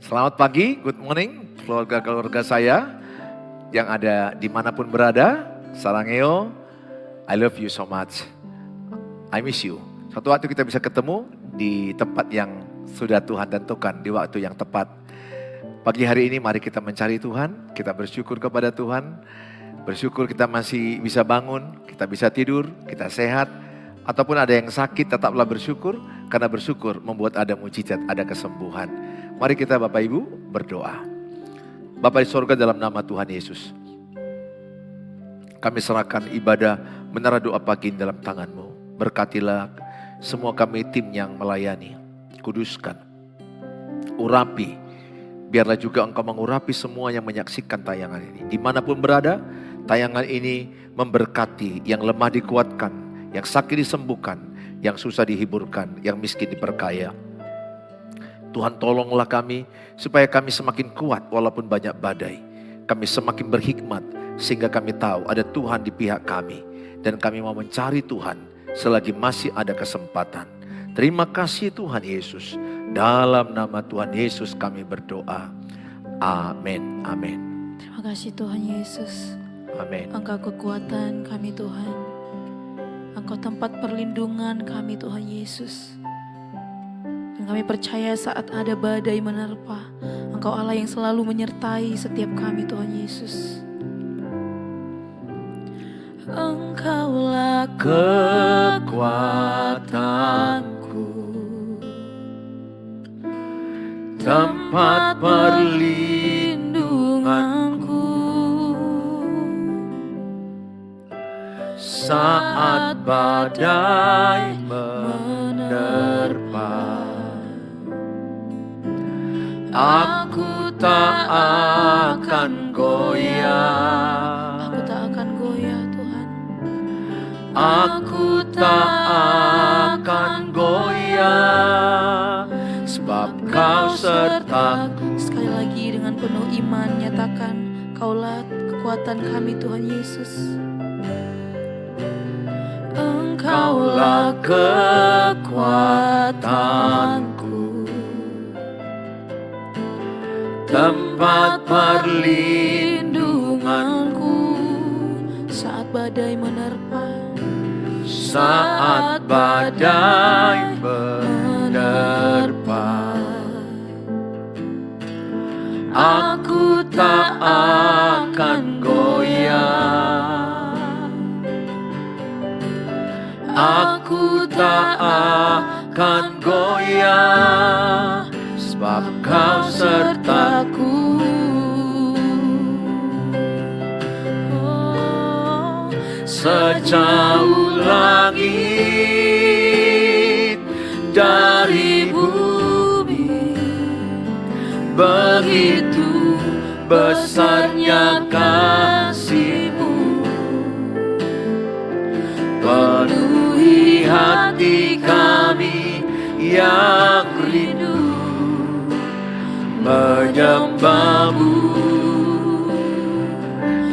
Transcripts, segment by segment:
Selamat pagi, good morning, keluarga-keluarga saya yang ada dimanapun berada. Sarangeo, I love you so much. I miss you. Suatu waktu kita bisa ketemu di tempat yang sudah Tuhan tentukan, di waktu yang tepat. Pagi hari ini mari kita mencari Tuhan, kita bersyukur kepada Tuhan. Bersyukur kita masih bisa bangun, kita bisa tidur, kita sehat. Ataupun ada yang sakit, tetaplah bersyukur. Karena bersyukur membuat ada mujizat, ada kesembuhan. Mari kita Bapak Ibu berdoa. Bapa di sorga, dalam nama Tuhan Yesus, kami serahkan ibadah menara doa pagi ini dalam tangan-Mu. Berkatilah semua kami tim yang melayani. Kuduskan, urapi. Biarlah juga Engkau mengurapi semua yang menyaksikan tayangan ini. Dimanapun berada, tayangan ini memberkati, yang lemah dikuatkan, yang sakit disembuhkan, yang susah dihiburkan, yang miskin diperkaya. Tuhan tolonglah kami supaya kami semakin kuat walaupun banyak badai. Kami semakin berhikmat sehingga kami tahu ada Tuhan di pihak kami. Dan kami mau mencari Tuhan selagi masih ada kesempatan. Terima kasih Tuhan Yesus. Dalam nama Tuhan Yesus kami berdoa. Amin. Amin. Terima kasih Tuhan Yesus. Amin. Engkau kekuatan kami Tuhan. Engkau tempat perlindungan kami Tuhan Yesus. Dan kami percaya saat ada badai menerpa, Engkau Allah yang selalu menyertai setiap kami Tuhan Yesus. Engkaulah kekuatanku, tempat perlindunganku, saat badai menerpa. Aku tak akan goyah. Aku tak akan goyah Tuhan. Aku tak akan goyah, sebab Kau sertaku. Sekali lagi dengan penuh iman nyatakan, Kaulah kekuatan kami Tuhan Yesus. Engkaulah kekuatanku, tempat perlindunganku, saat badai menerpa. Saat badai menerpa, aku tak akan goyah. Aku tak akan goyah, sebab Kau sertaku. Oh, sejauh langit dari bumi, begitu besarnya kasih-Mu. Penuhi hati kami yang rindu menyembah-Mu,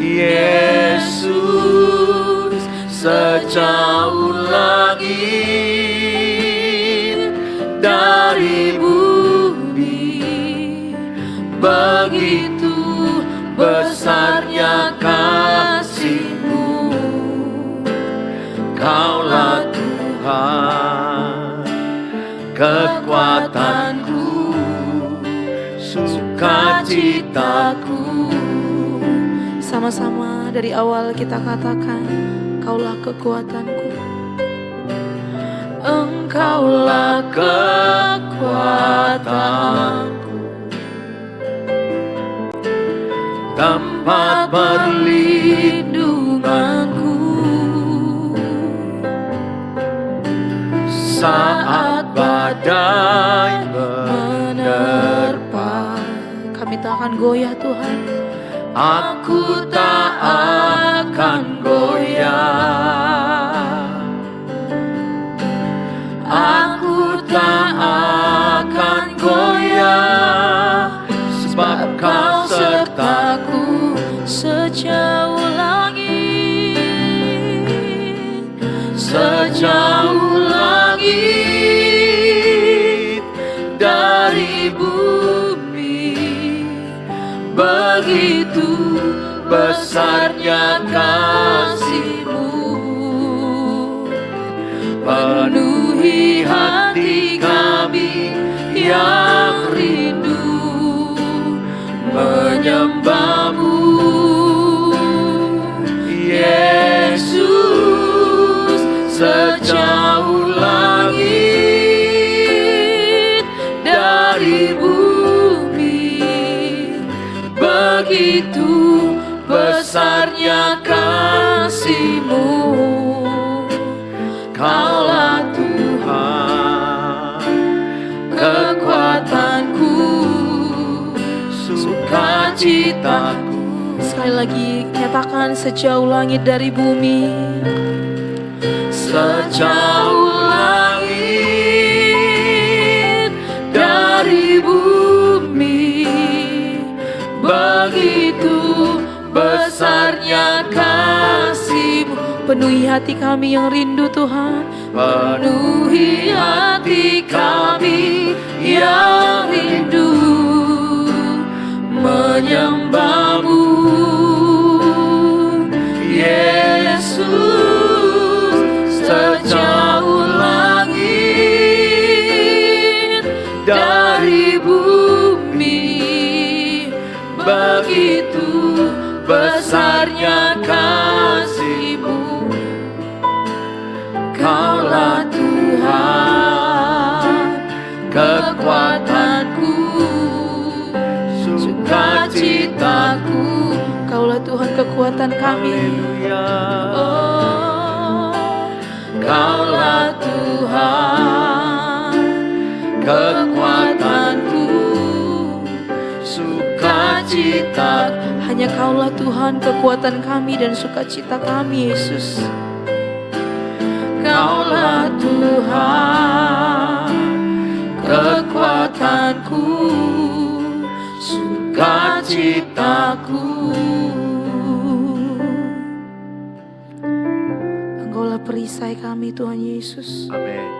Yesus. Sejauh langit dari bumi, begitu besarnya kasih-Mu. Kaulah Tuhan, kekuatanku, sukacitaku. Sama-sama dari awal kita katakan, Kaulah kekuatanku. Engkaulah kekuatanku, tempat perlindunganku, saat badai menerpa. Kami tak akan goyah Tuhan. Aku tak akan goyah. Aku tak akan goyah, sebab Kau sertaku. Sejauh langit, sejauh langit dari bumi, begitu besarnya kasih-Mu, penuhi hati kami yang rindu menyembah-Mu. Yesus, sejauh langit dari bumi, begitu besarnya kasih-Mu. Kaulah Tuhan, kekuatanku, sukacitaku. Sekali lagi nyatakan, sejauh langit dari bumi, sejauh langit dari bumi, begitu besarnya kasih-Mu. Penuhi hati kami yang rindu Tuhan, penuhi hati kami yang rindu menyembah-Mu. Yesus, sejauh langit dari bumi, begitu besarnya kasih-Mu. Kaulah Tuhan, kekuatanku, sukacitaku. Kaulah Tuhan, kekuatan kami. Oh, Kaulah Tuhan, kekuatanku, sukacita. Hanya Kaulah Tuhan, kekuatan kami dan sukacita kami, Yesus. Kaulah Tuhan, kekuatanku, sukacitaku. Engkaulah perisai kami, Tuhan Yesus. Amin.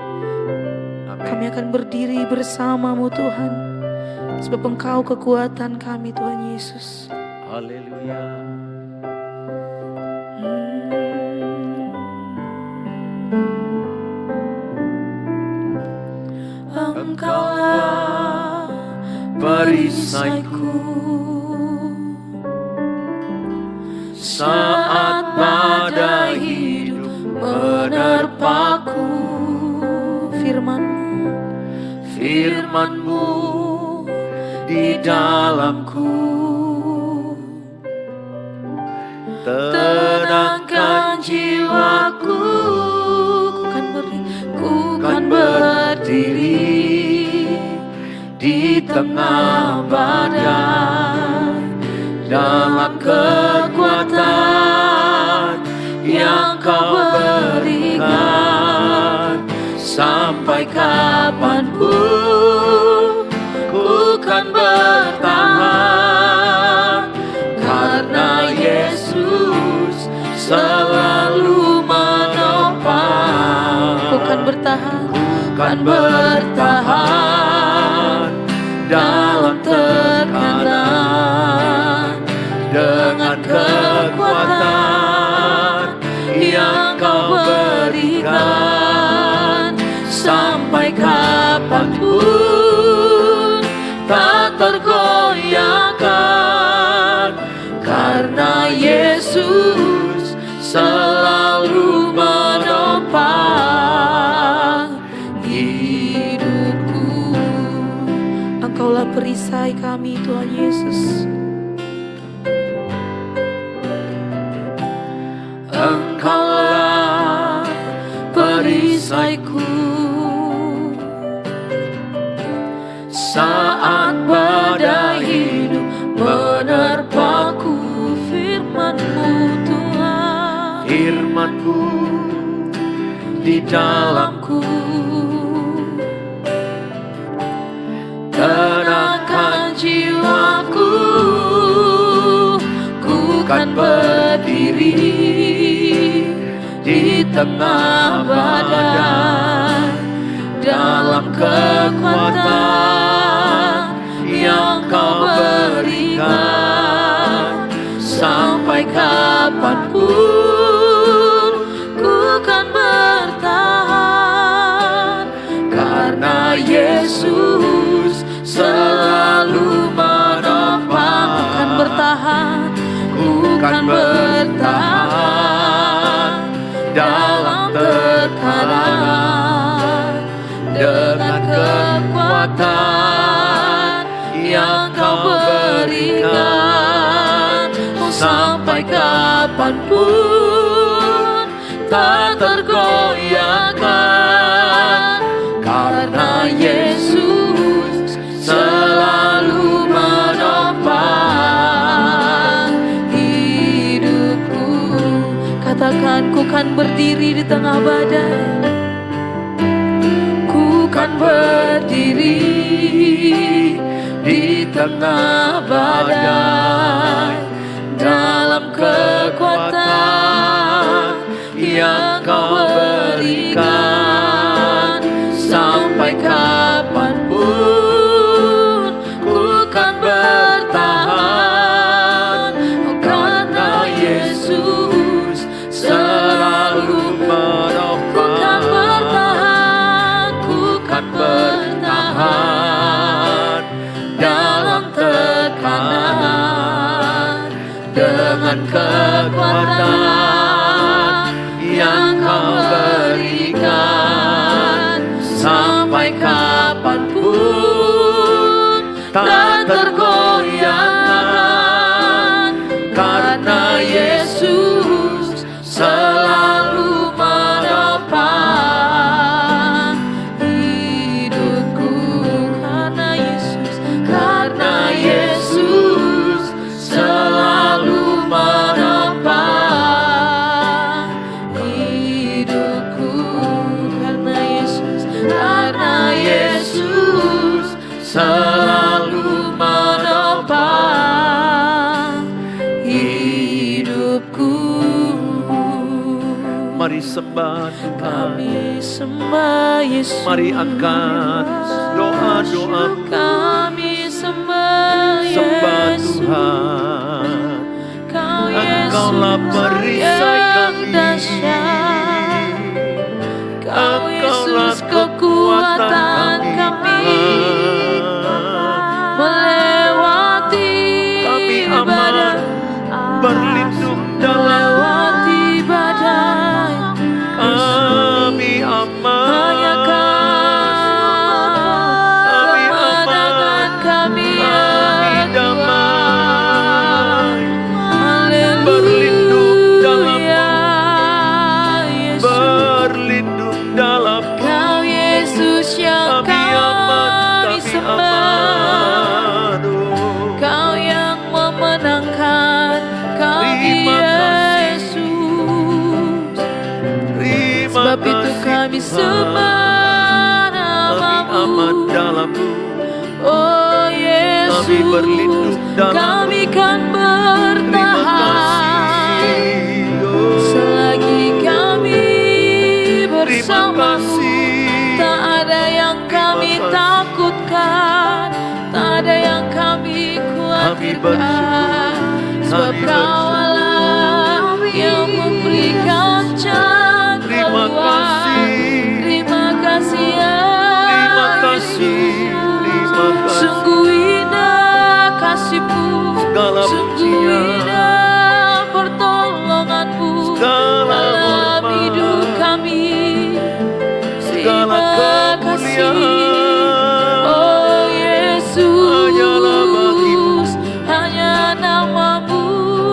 Amin. Kami akan berdiri bersama-Mu, Tuhan, sebab Engkau kekuatan kami, Tuhan Yesus. Haleluya. Engkaulah perisaiku saat badai hidup menerpaku. Firman-Mu di dalamku, tenangkan jiwaku. Ku kan berdiri di tengah badai dalam kekuatan yang Kau berikan. Sampai kapanpun ku kan bertahan, karena Yesus selalu menopang. Ku kan bertahan dalam tekanan dengan kekuatan yang Kau berikan. Sampai kapanpun tak tergoyahkan, karena Yesus selalu menopang hidupku. Engkaulah perisai kami, Tuhan Yesus. Engkaulah perisaiku saat badai hidup menerpaku. Firman-Mu, Tuhan, firman-Mu di dalamku, tenangkan jiwaku. Ku kan berdiri di tengah badai dalam kekuatan yang Kau berikan. yang Kau berikan, sampai kapanpun tak tergoyahkan, karena Yesus selalu menopang hidupku. Katakan, ku kan berdiri di tengah badai, ku kan berdiri di tengah badai, dalam kekuatan yang Kau berikan, sampai kapanpun ku kan bertahan, karena Yesus selalu menopang. Ku kan bertahan, ku kan bertahan dalam tekanan, dengan kekuatan yang Kau berikan, sampai kapanpun tak tergoyahkan, karena Yesus selalu menopang hidupku. Karena Yesus selalu menopang hidupku. Karena Yesus selalu menopang hidupku. Mari sembah Tuhan. Kami sembah Yesus. Mari angkat doa-doa. Kami sembah Yesus. Sembah Tuhan. Kau Yesus Engkaulah perisai kami. dahsyat. Kau Engkaulah Yesus kekuatan kami. Melewati Kami aman badai, berlindung dalam melewati badai. kami aman. Hanya Kau kemenangan kami ya Tuhan. Berlindung dalam Haleluya, Yesus. berlindung dalam Kau Yesus yang kami aman, kami kami sembah. aman. Oh, Kau yang memenangkan kami Terima kasih. Yesus. terima Sebab itu kasih kami Tuhan. sembah Kami aman namamu. dalam-Mu. Oh Yesus, Kami berlindung dalam-Mu. kami kan Terima bertahan kasih. Oh, selagi kami terima bersamamu. kasih. Tak ada yang kami kasih. takutkan, tak ada yang kami khawatirkan. Sebab Kami Kau Allah yang memberikan jalan Terima keluar. kasih. Terima kasih ya Terima kasih. Terima kasih. Sungguh indah kasih-Mu, Segala sungguh pujian, indah pertolongan-Mu segala dalam hormat, hidup kami. segala Terima kasih, kemuliaan oh Yesus, hanyalah bagi-Mu. hanya nama-Mu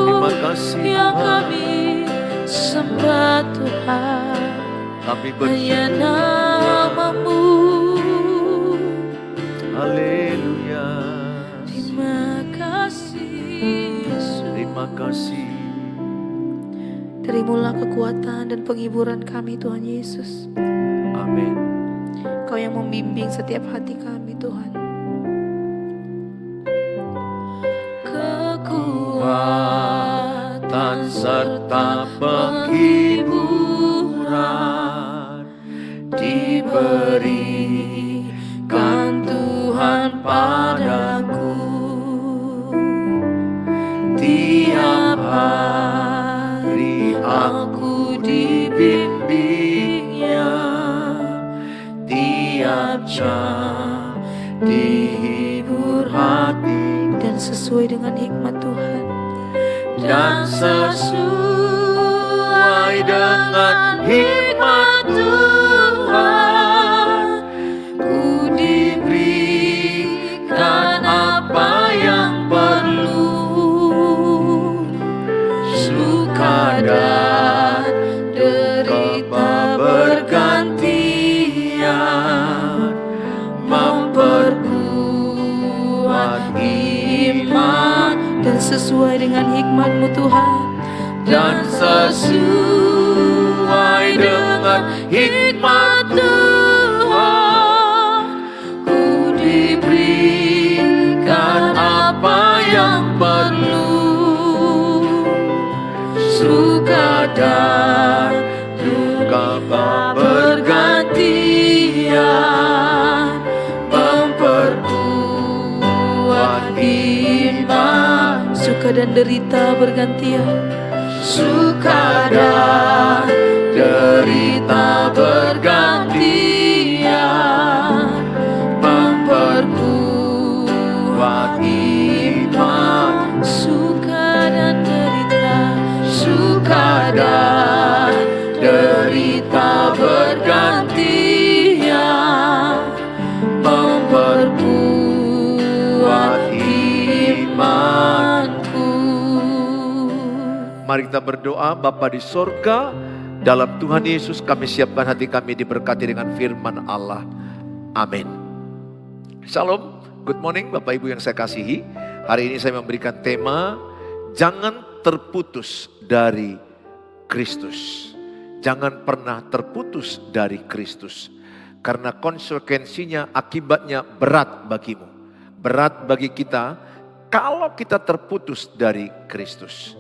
Terima kasih yang Tuhan. kami sembah Tuhan. Kami Hanya bersyukur. nama-Mu. Haleluya. Terima kasih Yesus. Terima kasih. Terimalah kekuatan dan penghiburan kami Tuhan Yesus. Amin. Kau yang membimbing setiap hati kami Tuhan. Kekuatan Serta penghiburan diberikan Tuhan padaku. Tiap hari aku dibimbingnya, tiap jam dihibur hati, dan sesuai dengan hikmat Tuhan. dan sesuai dengan hikmat Tuhan, ku diberikan sesuai dengan hikmat-Mu Tuhan. Dan sesuai dengan hikmat Tuhan, ku diberikan apa yang perlu. Suka dan duka bergantian, memperkuat iman. Suka dan derita bergantian, Suka dan derita bergantian, memperkuat iman. suka dan derita, Suka dan derita bergantian, memperkuat imanku. Mari kita berdoa. Bapa di sorga, dalam Tuhan Yesus kami siapkan hati kami diberkati dengan firman Allah. Amin. Shalom, good morning Bapak Ibu yang saya kasihi. Hari ini saya memberikan tema, jangan terputus dari Kristus. Jangan pernah terputus dari Kristus. Karena konsekuensinya, akibatnya berat bagimu. Berat bagi kita kalau kita terputus dari Kristus.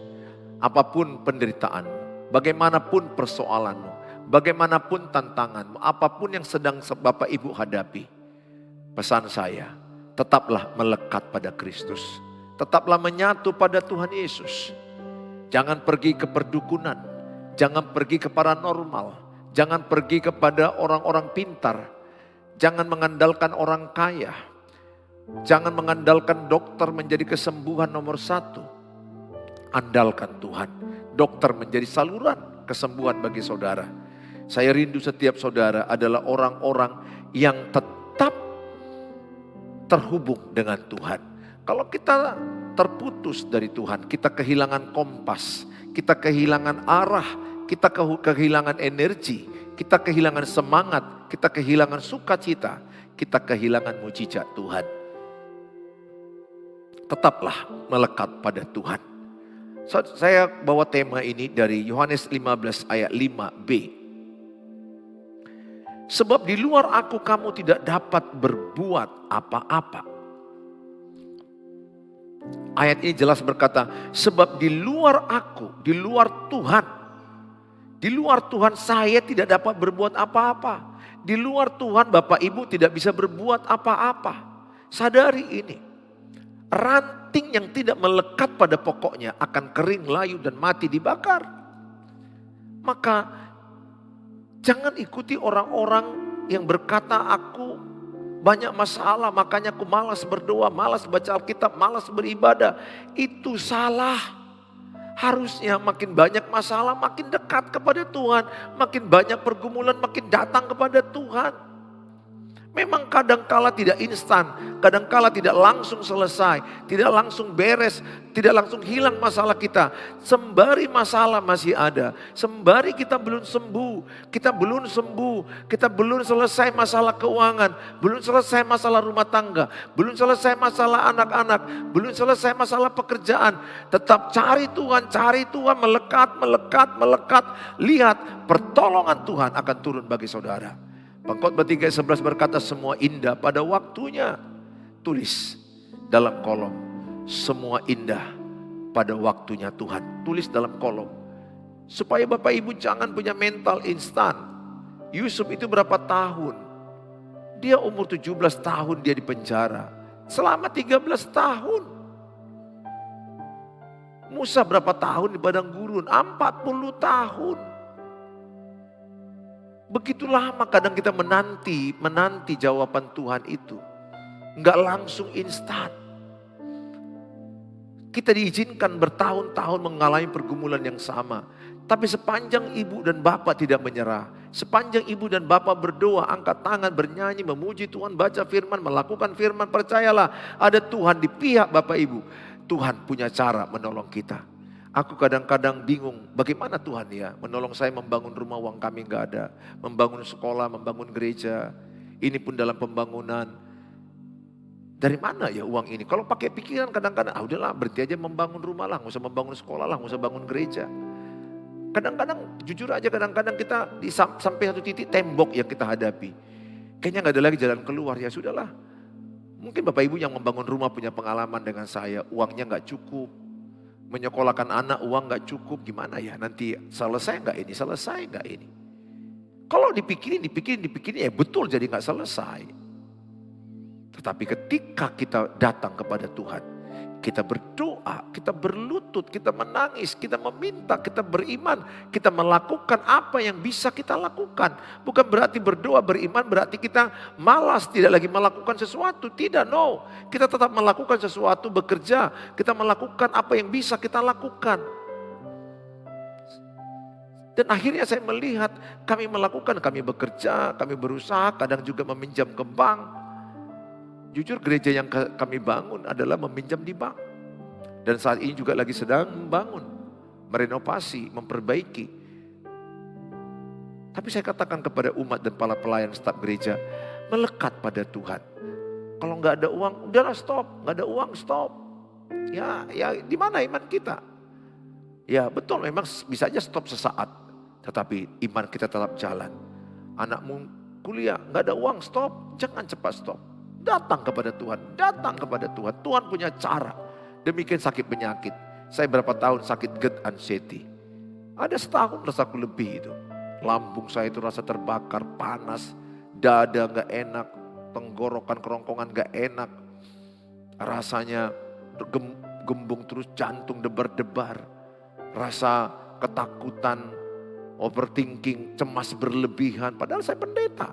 Apapun penderitaanmu, bagaimanapun persoalanmu, bagaimanapun tantanganmu, apapun yang sedang Bapak Ibu hadapi. Pesan saya, tetaplah melekat pada Kristus. Tetaplah menyatu pada Tuhan Yesus. Jangan pergi ke perdukunan, jangan pergi ke paranormal, jangan pergi kepada orang-orang pintar, jangan mengandalkan orang kaya, jangan mengandalkan dokter menjadi kesembuhan nomor satu. Andalkan Tuhan. Dokter menjadi saluran kesembuhan bagi saudara. Saya rindu setiap saudara adalah orang-orang yang tetap terhubung dengan Tuhan. Kalau kita terputus dari Tuhan, kita kehilangan kompas, kita kehilangan arah, kita kehilangan energi, kita kehilangan semangat, kita kehilangan sukacita, kita kehilangan mujizat Tuhan. Tetaplah melekat pada Tuhan. Saya bawa tema ini dari Yohanes 15 ayat 5b. Sebab di luar aku kamu tidak dapat berbuat apa-apa. Ayat ini jelas berkata, sebab di luar aku, di luar Tuhan saya tidak dapat berbuat apa-apa. Di luar Tuhan Bapak Ibu tidak bisa berbuat apa-apa. Sadari ini. Ranting yang tidak melekat pada pokoknya akan kering, layu dan mati dibakar. Maka jangan ikuti orang-orang yang berkata aku banyak masalah makanya aku malas berdoa, malas baca Alkitab, malas beribadah. Itu salah. Harusnya makin banyak masalah makin dekat kepada Tuhan. Makin banyak pergumulan makin datang kepada Tuhan. Memang kadangkala tidak instan, kadangkala tidak langsung selesai, tidak langsung beres, tidak langsung hilang masalah kita. Sembari masalah masih ada, sembari kita belum sembuh, kita belum selesai masalah keuangan, belum selesai masalah rumah tangga, belum selesai masalah anak-anak, belum selesai masalah pekerjaan. Tetap cari Tuhan, melekat. Lihat pertolongan Tuhan akan turun bagi saudara. Pengkhotbah 3:11 berkata semua indah pada waktunya. Tulis dalam kolom, semua indah pada waktunya Tuhan. Tulis dalam kolom. Supaya Bapak Ibu jangan punya mental instan. Yusuf itu berapa tahun? Dia umur 17 tahun dia di penjara. Selama 13 tahun. Musa berapa tahun di padang gurun? 40 tahun. Begitu lama kadang kita menanti jawaban Tuhan itu. Enggak langsung instan. Kita diizinkan bertahun-tahun mengalami pergumulan yang sama. Tapi sepanjang ibu dan bapak tidak menyerah. Sepanjang ibu dan bapak berdoa, angkat tangan, bernyanyi, memuji Tuhan, baca firman, melakukan firman. Percayalah ada Tuhan di pihak bapak ibu. Tuhan punya cara menolong kita. Aku kadang-kadang bingung bagaimana Tuhan ya menolong saya membangun rumah, uang kami gak ada. Membangun sekolah, membangun gereja. Ini pun dalam pembangunan. Dari mana ya uang ini? Kalau pakai pikiran kadang-kadang, udahlah berhenti aja membangun rumah lah, nggak usah membangun sekolah lah, nggak usah bangun gereja. Kadang-kadang jujur aja kadang-kadang kita sampai satu titik tembok yang kita hadapi. Kayaknya nggak ada lagi jalan keluar, ya sudahlah. Mungkin Bapak Ibu yang membangun rumah punya pengalaman dengan saya, uangnya nggak cukup. Menyekolahkan anak uang nggak cukup, gimana ya nanti selesai nggak ini, selesai nggak ini. Kalau dipikirin, ya betul jadi nggak selesai. Tetapi ketika kita datang kepada Tuhan, kita berdoa, kita berlutut, kita menangis, kita meminta, kita beriman, kita melakukan apa yang bisa kita lakukan. Bukan berarti berdoa, beriman berarti kita malas, tidak lagi melakukan sesuatu. Tidak, no. Kita tetap melakukan sesuatu, bekerja, kita melakukan apa yang bisa kita lakukan. Dan akhirnya saya melihat kami melakukan, kami bekerja, kami berusaha, kadang juga meminjam ke bank. Jujur gereja yang kami bangun adalah meminjam di bank. Dan saat ini juga lagi sedang membangun, merenovasi, memperbaiki. Tapi saya katakan kepada umat dan para pelayan staf gereja, melekat pada Tuhan. Kalau nggak ada uang, udahlah stop. Nggak ada uang, stop. Ya di mana iman kita? Ya betul, memang bisa aja stop sesaat. Tetapi iman kita tetap jalan. Anakmu kuliah, nggak ada uang, stop. Jangan cepat stop. Datang kepada Tuhan, datang kepada Tuhan. Tuhan punya cara. Demikian sakit penyakit. Saya berapa tahun sakit GERD anxiety. Ada setahun rasaku lebih itu. Lambung saya itu rasa terbakar, panas. Dada gak enak, tenggorokan kerongkongan gak enak. Rasanya gembung terus, jantung debar-debar. Rasa ketakutan, overthinking, cemas berlebihan. Padahal saya pendeta.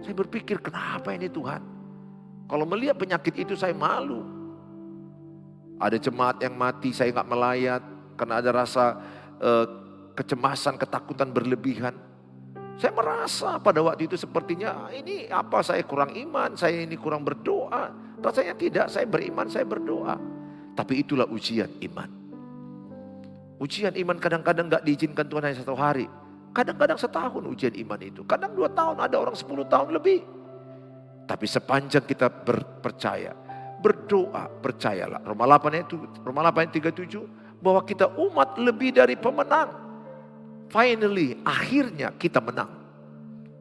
Saya berpikir kenapa ini Tuhan? Kalau melihat penyakit itu saya malu. Ada jemaat yang mati, saya nggak melayat. Karena ada rasa kecemasan, ketakutan berlebihan. Saya merasa pada waktu itu sepertinya ini apa, saya kurang iman, saya ini kurang berdoa. Rasanya tidak, saya beriman, saya berdoa. Tapi itulah ujian iman. Ujian iman kadang-kadang gak diizinkan Tuhan hanya 1 hari. Kadang-kadang setahun ujian iman itu. Kadang 2 tahun, ada orang 10 tahun lebih. Tapi sepanjang kita percaya, berdoa, percayalah. Roma 8 ayat 37, bahwa kita umat lebih dari pemenang. Finally, akhirnya kita menang.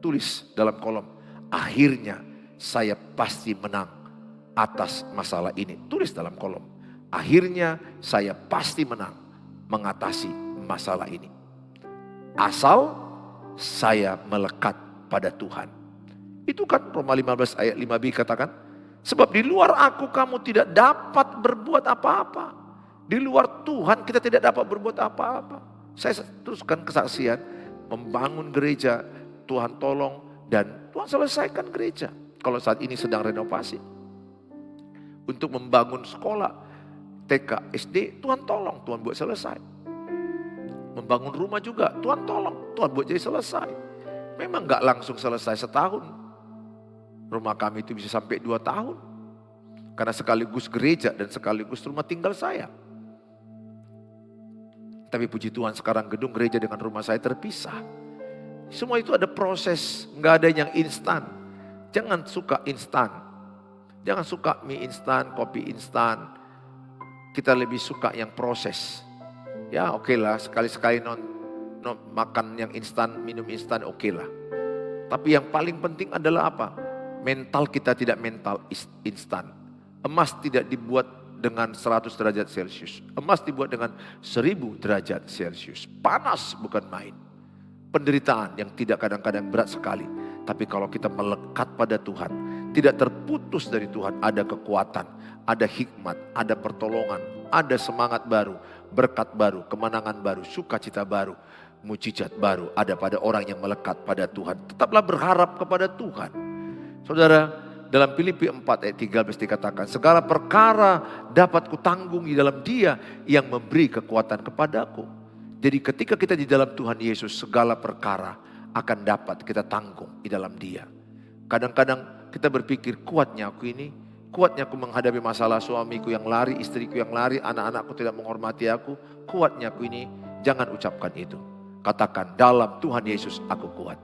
Tulis dalam kolom, akhirnya saya pasti menang atas masalah ini. Tulis dalam kolom, akhirnya saya pasti menang mengatasi masalah ini. Asal saya melekat pada Tuhan. Itu kan Roma 15 ayat 5b katakan. Sebab di luar aku kamu tidak dapat berbuat apa-apa. Di luar Tuhan kita tidak dapat berbuat apa-apa. Saya teruskan kesaksian. Membangun gereja, Tuhan tolong dan Tuhan selesaikan gereja. Kalau saat ini sedang renovasi. Untuk membangun sekolah, TK, SD, Tuhan tolong, Tuhan buat selesai. Membangun rumah juga, Tuhan tolong, Tuhan buat jadi selesai. Memang gak langsung selesai setahun. Rumah kami itu bisa sampai 2 tahun. Karena sekaligus gereja dan sekaligus rumah tinggal saya. Tapi puji Tuhan sekarang gedung gereja dengan rumah saya terpisah. Semua itu ada proses, gak ada yang instan. Jangan suka instan. Jangan suka mie instan, kopi instan. Kita lebih suka yang proses. Ya oke lah, sekali-sekali makan yang instan, minum instan oke lah. Tapi yang paling penting adalah apa? Mental kita tidak mental instan. Emas tidak dibuat dengan 100 derajat Celcius. Emas dibuat dengan 1000 derajat Celcius. Panas bukan main. Penderitaan yang tidak kadang-kadang berat sekali. Tapi kalau kita melekat pada Tuhan, tidak terputus dari Tuhan, ada kekuatan, ada hikmat, ada pertolongan, ada semangat baru, berkat baru, kemenangan baru, sukacita baru, mujizat baru ada pada orang yang melekat pada Tuhan. Tetaplah berharap kepada Tuhan. Saudara, dalam Filipi 4 ayat 13 dikatakan, segala perkara dapat kutanggung di dalam Dia yang memberi kekuatan kepadaku. Jadi ketika kita di dalam Tuhan Yesus, segala perkara akan dapat kita tanggung di dalam Dia. Kadang-kadang kita berpikir, kuatnya aku ini, kuatnya aku menghadapi masalah suamiku yang lari, istriku yang lari, anak-anakku tidak menghormati aku, kuatnya aku ini. Jangan ucapkan itu. Katakan, dalam Tuhan Yesus aku kuat.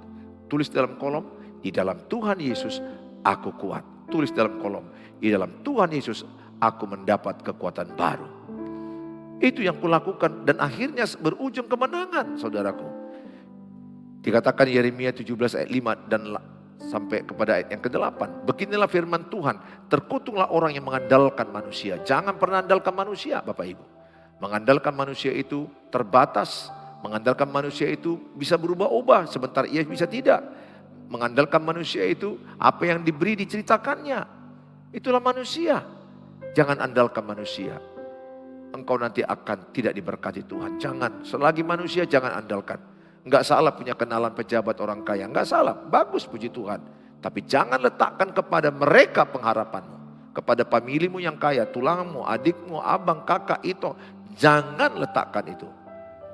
Tulis dalam kolom, di dalam Tuhan Yesus aku kuat. Tulis dalam kolom, Di dalam Tuhan Yesus aku mendapat kekuatan baru. Itu yang kulakukan dan akhirnya berujung kemenangan, saudaraku. Dikatakan Yeremia 17 ayat 5 dan sampai kepada ayat yang ke-8. Beginilah firman Tuhan, terkutuklah orang yang mengandalkan manusia. Jangan pernah andalkan manusia, Bapak Ibu. Mengandalkan manusia itu terbatas. Mengandalkan manusia itu bisa berubah-ubah, sebentar ia bisa tidak. Mengandalkan manusia itu apa yang diberi diceritakannya. Itulah manusia. Jangan andalkan manusia. Engkau nanti akan tidak diberkati Tuhan. Jangan, selagi manusia jangan andalkan. Enggak salah punya kenalan pejabat orang kaya, enggak salah, bagus puji Tuhan. Tapi jangan letakkan kepada mereka pengharapanmu. Kepada familimu yang kaya, tulangmu, adikmu, abang, kakak itu. Jangan letakkan itu.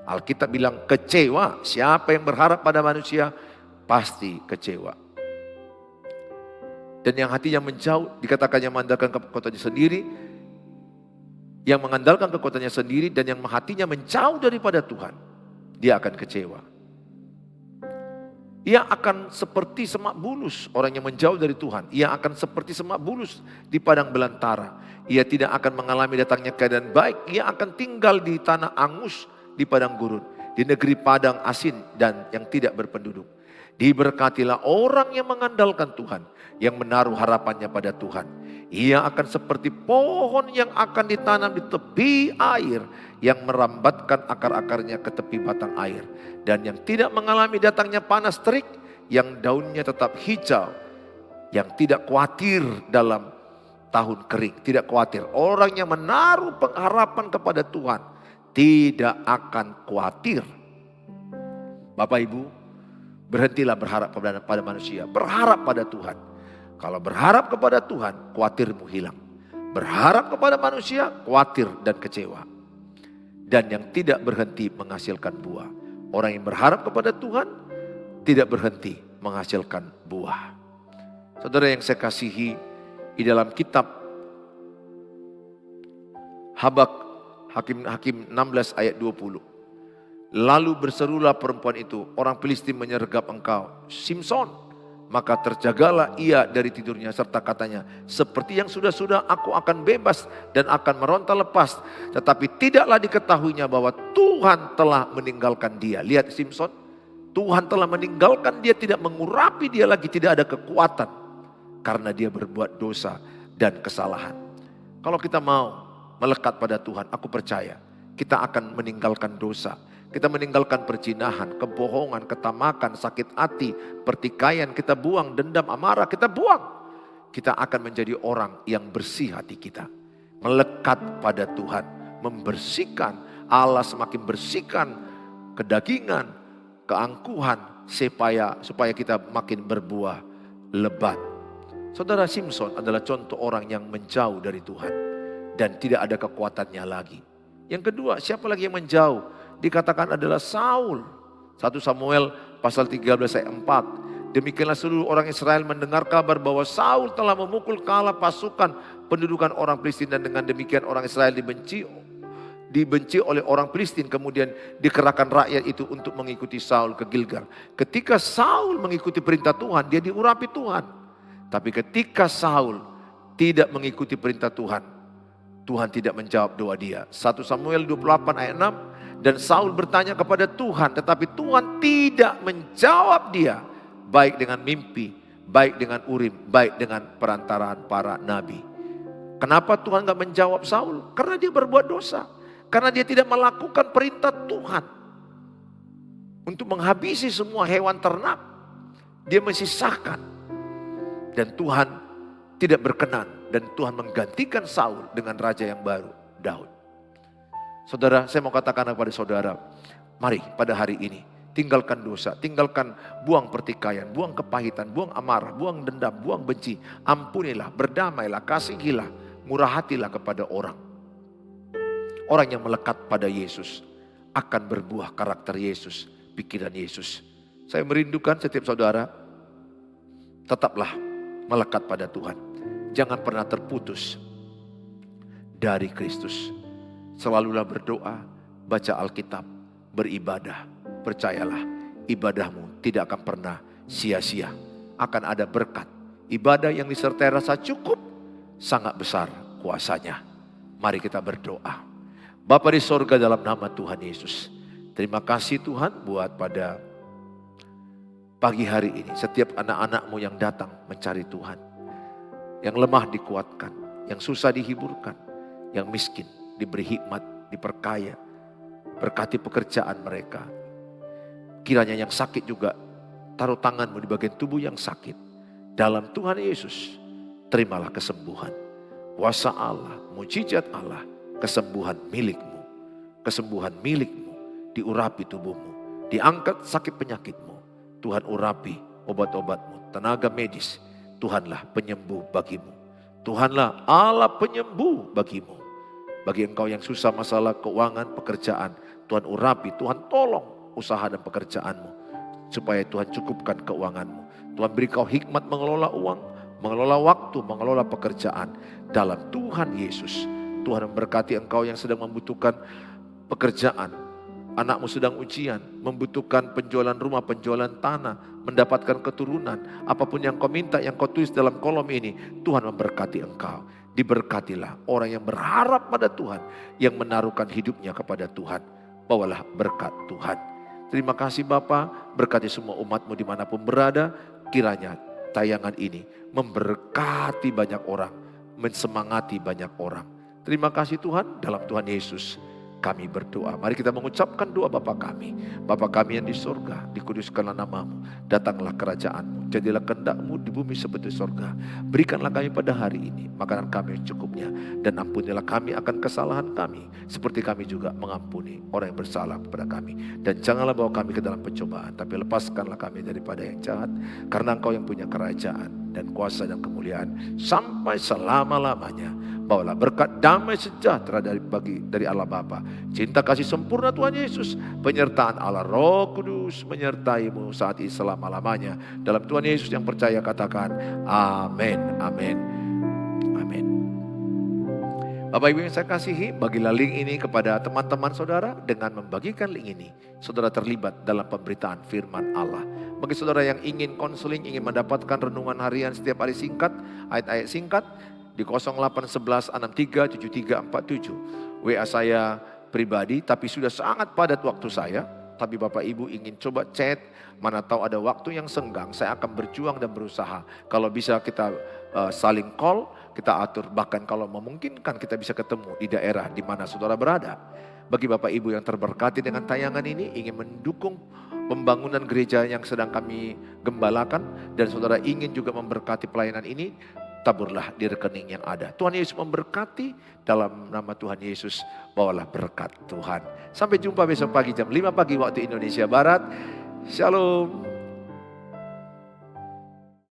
Alkitab bilang kecewa, siapa yang berharap pada manusia pasti kecewa. Dan yang hatinya menjauh, dikatakan yang mengandalkan kekuatannya sendiri, yang mengandalkan kekuatannya sendiri dan yang hatinya menjauh daripada Tuhan, dia akan kecewa. Ia akan seperti semak bulus, orang yang menjauh dari Tuhan. Ia akan seperti semak bulus di padang belantara. Ia tidak akan mengalami datangnya keadaan baik. Ia akan tinggal di tanah angus, di padang gurun, di negeri padang asin dan yang tidak berpenduduk. Diberkatilah orang yang mengandalkan Tuhan, yang menaruh harapannya pada Tuhan. Ia akan seperti pohon yang akan ditanam di tepi air, yang merambatkan akar-akarnya ke tepi batang air. Dan yang tidak mengalami datangnya panas terik, yang daunnya tetap hijau, yang tidak khawatir dalam tahun kering. Tidak khawatir. Orang yang menaruh pengharapan kepada Tuhan tidak akan khawatir. Bapak Ibu, berhentilah berharap pada manusia. Berharap pada Tuhan. Kalau berharap kepada Tuhan, khawatirmu hilang. Berharap kepada manusia, khawatir dan kecewa. Dan yang tidak berhenti menghasilkan buah. Orang yang berharap kepada Tuhan, tidak berhenti menghasilkan buah. Saudara yang saya kasihi, di dalam kitab Hakim 16 ayat 20. Lalu berserulah perempuan itu, orang Filistin menyergap engkau, Simson. Maka terjagalah ia dari tidurnya serta katanya, seperti yang sudah-sudah aku akan bebas dan akan meronta lepas. Tetapi tidaklah diketahuinya bahwa Tuhan telah meninggalkan dia. Lihat Simson, Tuhan telah meninggalkan dia, tidak mengurapi dia lagi, tidak ada kekuatan. Karena dia berbuat dosa dan kesalahan. Kalau kita mau melekat pada Tuhan, aku percaya kita akan meninggalkan dosa. Kita meninggalkan perzinahan, kebohongan, ketamakan, sakit hati, pertikaian, kita buang, dendam, amarah, kita buang. Kita akan menjadi orang yang bersih hati kita. Melekat pada Tuhan, membersihkan, Allah semakin bersihkan kedagingan, keangkuhan, supaya kita makin berbuah lebat. Saudara Simson adalah contoh orang yang menjauh dari Tuhan dan tidak ada kekuatannya lagi. Yang kedua, siapa lagi yang menjauh? Dikatakan adalah Saul. 1 Samuel pasal 13 ayat 4. Demikianlah seluruh orang Israel mendengar kabar bahwa Saul telah memukul kalah pasukan pendudukan orang Filistin, dan dengan demikian orang Israel dibenci oleh orang Filistin. Kemudian dikerahkan rakyat itu untuk mengikuti Saul ke Gilgal. Ketika Saul mengikuti perintah Tuhan, dia diurapi Tuhan. Tapi ketika Saul tidak mengikuti perintah Tuhan, Tuhan tidak menjawab doa dia. 1 Samuel 28 ayat 6. Dan Saul bertanya kepada Tuhan, tetapi Tuhan tidak menjawab dia. Baik dengan mimpi, baik dengan urim, baik dengan perantaraan para nabi. Kenapa Tuhan gak menjawab Saul? Karena dia berbuat dosa. Karena dia tidak melakukan perintah Tuhan. Untuk menghabisi semua hewan ternak. Dia mensisakan. Dan Tuhan tidak berkenan. Dan Tuhan menggantikan Saul dengan raja yang baru, Daud. Saudara, saya mau katakan kepada saudara, mari pada hari ini tinggalkan dosa, tinggalkan, buang pertikaian, buang kepahitan, buang amarah, buang dendam, buang benci. Ampunilah, berdamailah, kasihilah, murah hatilah kepada orang. Orang yang melekat pada Yesus akan berbuah karakter Yesus, pikiran Yesus. Saya merindukan setiap saudara, tetaplah melekat pada Tuhan. Jangan pernah terputus dari Kristus. Selalulah berdoa, baca Alkitab, beribadah. Percayalah, ibadahmu tidak akan pernah sia-sia. Akan ada berkat. Ibadah yang disertai rasa cukup sangat besar kuasanya. Mari kita berdoa. Bapa di sorga, dalam nama Tuhan Yesus, terima kasih Tuhan buat pada pagi hari ini. Setiap anak-anak-Mu yang datang mencari Tuhan, yang lemah dikuatkan, yang susah dihiburkan, yang miskin diberi hikmat, diperkaya. Berkati pekerjaan mereka. Kiranya yang sakit juga taruh tangan-Mu di bagian tubuh yang sakit. Dalam Tuhan Yesus, terimalah kesembuhan. Kuasa Allah, mujizat Allah, kesembuhan milik-Mu. Kesembuhan milik-Mu, diurapi tubuhmu. Diangkat sakit penyakit-Mu. Tuhan urapi obat-obat-Mu, tenaga medis. Tuhanlah penyembuh bagimu. Tuhanlah Allah penyembuh bagimu. Bagi engkau yang susah masalah keuangan, pekerjaan, Tuhan urapi, Tuhan tolong usaha dan pekerjaanmu. Supaya Tuhan cukupkan keuanganmu. Tuhan beri kau hikmat mengelola uang, mengelola waktu, mengelola pekerjaan. Dalam Tuhan Yesus, Tuhan memberkati engkau yang sedang membutuhkan pekerjaan. Anakmu sedang ujian, membutuhkan penjualan rumah, penjualan tanah, mendapatkan keturunan. Apapun yang kau minta, yang kau tulis dalam kolom ini, Tuhan memberkati engkau. Diberkatilah orang yang berharap pada Tuhan, yang menaruhkan hidupnya kepada Tuhan. Bawalah berkat Tuhan. Terima kasih Bapa, berkati semua umat-Mu dimanapun berada. Kiranya tayangan ini memberkati banyak orang, mensemangati banyak orang. Terima kasih Tuhan, dalam Tuhan Yesus kami berdoa. Mari kita mengucapkan doa Bapa kami. Bapa kami yang di sorga, dikuduskanlah nama-Mu. Datanglah kerajaan-Mu. Jadilah kehendak-Mu di bumi seperti sorga. Berikanlah kami pada hari ini makanan kami yang cukupnya. Dan ampunilah kami akan kesalahan kami. Seperti kami juga mengampuni orang yang bersalah kepada kami. Dan janganlah bawa kami ke dalam pencobaan. Tapi lepaskanlah kami daripada yang jahat. Karena Engkau yang punya kerajaan dan kuasa dan kemuliaan sampai selama-lamanya. Bawalah berkat damai sejahtera dari Allah Bapa, cinta kasih sempurna Tuhan Yesus, penyertaan Allah Roh Kudus menyertai-mu saat ini selama-lamanya. Dalam Tuhan Yesus yang percaya katakan amin, amin, amin. Bapak Ibu yang saya kasihi, bagilah link ini kepada teman-teman saudara. Dengan membagikan link ini, saudara terlibat dalam pemberitaan firman Allah. Bagi saudara yang ingin konseling, ingin mendapatkan renungan harian setiap hari singkat, ayat-ayat singkat, di 0811637347. WA saya pribadi, tapi sudah sangat padat waktu saya. Tapi Bapak Ibu ingin coba chat, mana tahu ada waktu yang senggang, saya akan berjuang dan berusaha. Kalau bisa kita saling call, kita atur. Bahkan kalau memungkinkan kita bisa ketemu di daerah di mana saudara berada. Bagi Bapak Ibu yang terberkati dengan tayangan ini, ingin mendukung pembangunan gereja yang sedang kami gembalakan, dan saudara ingin juga memberkati pelayanan ini, taburlah di rekening yang ada. Tuhan Yesus memberkati, dalam nama Tuhan Yesus bawalah berkat Tuhan. Sampai jumpa besok pagi jam 5 pagi waktu Indonesia Barat. Shalom.